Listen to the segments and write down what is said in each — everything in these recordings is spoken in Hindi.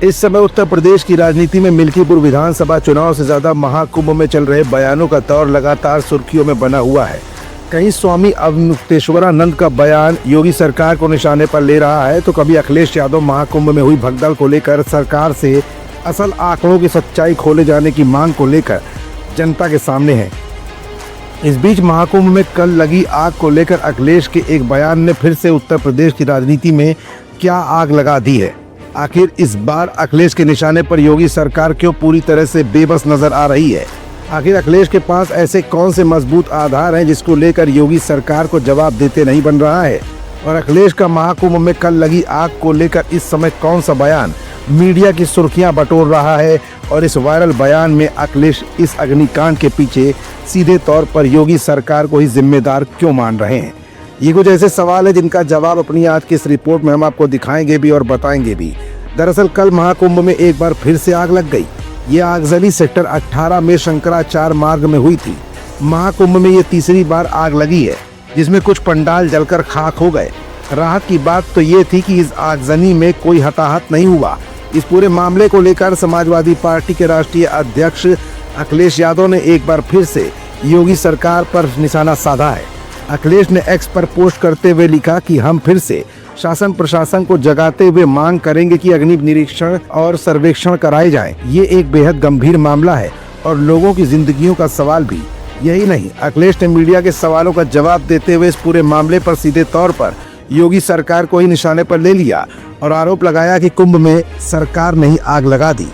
इस समय उत्तर प्रदेश की राजनीति में मिल्कीपुर विधानसभा चुनाव से ज्यादा महाकुंभ में चल रहे बयानों का दौर लगातार सुर्खियों में बना हुआ है। कहीं स्वामी अवधूतेश्वरानंद का बयान योगी सरकार को निशाने पर ले रहा है, तो कभी अखिलेश यादव महाकुंभ में हुई भगदड़ को लेकर सरकार से असल आंकड़ों की सच्चाई खोले जाने की मांग को लेकर जनता के सामने है। इस बीच महाकुंभ में कल लगी आग को लेकर अखिलेश के एक बयान ने फिर से उत्तर प्रदेश की राजनीति में क्या आग लगा दी है। आखिर इस बार अखिलेश के निशाने पर योगी सरकार क्यों पूरी तरह से बेबस नजर आ रही है। आखिर अखिलेश के पास ऐसे कौन से मजबूत आधार हैं जिसको लेकर योगी सरकार को जवाब देते नहीं बन रहा है, और अखिलेश का महाकुंभ में कल लगी आग को लेकर इस समय कौन सा बयान मीडिया की सुर्खियां बटोर रहा है, और इस वायरल बयान में अखिलेश इस अग्निकांड के पीछे सीधे तौर पर योगी सरकार को ही जिम्मेदार क्यों मान रहे हैं। ये कुछ ऐसे सवाल है जिनका जवाब अपनी आज की इस रिपोर्ट में हम आपको दिखाएंगे भी और बताएंगे भी। दरअसल कल महाकुंभ में एक बार फिर से आग लग गई। ये आगजनी सेक्टर 18 में शंकराचार्य मार्ग में हुई थी। महाकुंभ में ये तीसरी बार आग लगी है, जिसमें कुछ पंडाल जलकर खाक हो गए। राहत की बात तो ये थी कि इस आगजनी में कोई हताहत नहीं हुआ। इस पूरे मामले को लेकर समाजवादी पार्टी के राष्ट्रीय अध्यक्ष अखिलेश यादव ने एक बार फिर से योगी सरकार पर निशाना साधा है। अखिलेश ने एक्स पर पोस्ट करते हुए लिखा कि हम फिर से शासन प्रशासन को जगाते हुए मांग करेंगे कि अग्नि निरीक्षण और सर्वेक्षण कराए जाएं। ये एक बेहद गंभीर मामला है और लोगों की जिंदगियों का सवाल भी। यही नहीं, अखिलेश ने मीडिया के सवालों का जवाब देते हुए इस पूरे मामले पर सीधे तौर पर योगी सरकार को ही निशाने पर ले लिया और आरोप लगाया कि कुंभ में सरकार ने ही आग लगा दी।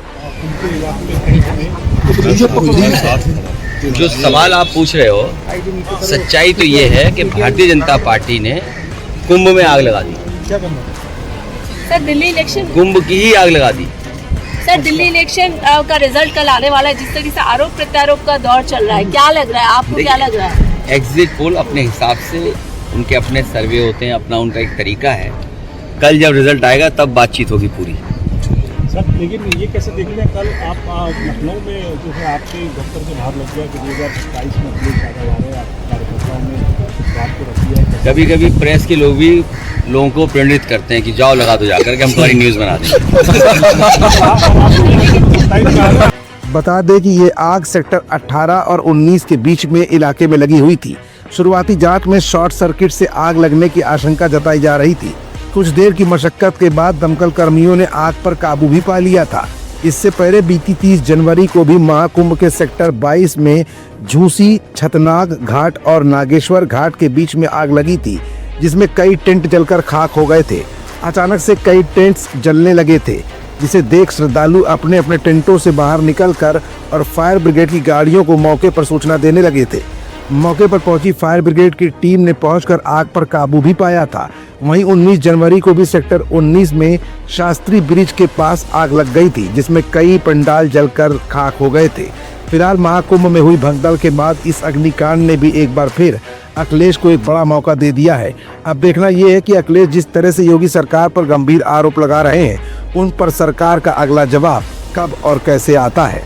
जो सवाल आप पूछ रहे हो, सच्चाई तो ये है कि भारतीय जनता पार्टी ने कुंभ में आग लगा दी। सर दिल्ली इलेक्शन कुंभ की ही आग लगा दी। सर दिल्ली इलेक्शन का रिजल्ट कल आने वाला है, जिस तरीके से आरोप प्रत्यारोप का दौर चल रहा है, क्या लग रहा है आपको? क्या लग रहा है? एग्जिट पोल अपने हिसाब से उनके अपने सर्वे होते हैं, अपना उनका एक तरीका है। कल जब रिजल्ट आएगा तब बातचीत होगी पूरी। सर लेकिन ये कैसे देख लें, कल आप लखनऊ में जो है आपके दफ्तर से बाहर लग गया कि 2027 में अखिलेश यादव आ रहे हैं, कार्यकर्ताओं ने बात को रख दिया। कभी कभी प्रेस के लोग भी लोगों को प्रेरित करते हैं कि जाओ लगा दो जाकर के हम तुम्हारी न्यूज़ बना देंगे। बता दें कि ये आग सेक्टर 18 और 19 के बीच में इलाके में लगी हुई थी। शुरुआती जांच में शॉर्ट सर्किट से आग लगने की आशंका जताई जा रही थी। कुछ देर की मशक्कत के बाद दमकल कर्मियों ने आग पर काबू भी पा लिया था। इससे पहले बीती 30 जनवरी को भी महाकुंभ के सेक्टर 22 में झूसी, छतनाग घाट और नागेश्वर घाट के बीच में आग लगी थी, जिसमें कई टेंट जलकर खाक हो गए थे। अचानक से कई टेंट्स जलने लगे थे, जिसे देख श्रद्धालु अपने अपने टेंटों से बाहर निकलकर और फायर ब्रिगेड की गाड़ियों को मौके पर सूचना देने लगे थे। मौके पर पहुंची फायर ब्रिगेड की टीम ने पहुंचकर आग पर काबू भी पाया था। वहीं 19 जनवरी को भी सेक्टर 19 में शास्त्री ब्रिज के पास आग लग गई थी, जिसमें कई पंडाल जलकर खाक हो गए थे। फिलहाल महाकुंभ में हुई भगदड़ के बाद इस अग्निकांड ने भी एक बार फिर अखिलेश को एक बड़ा मौका दे दिया है। अब देखना यह है कि अखिलेश जिस तरह से योगी सरकार पर गंभीर आरोप लगा रहे हैं, उन पर सरकार का अगला जवाब कब और कैसे आता है।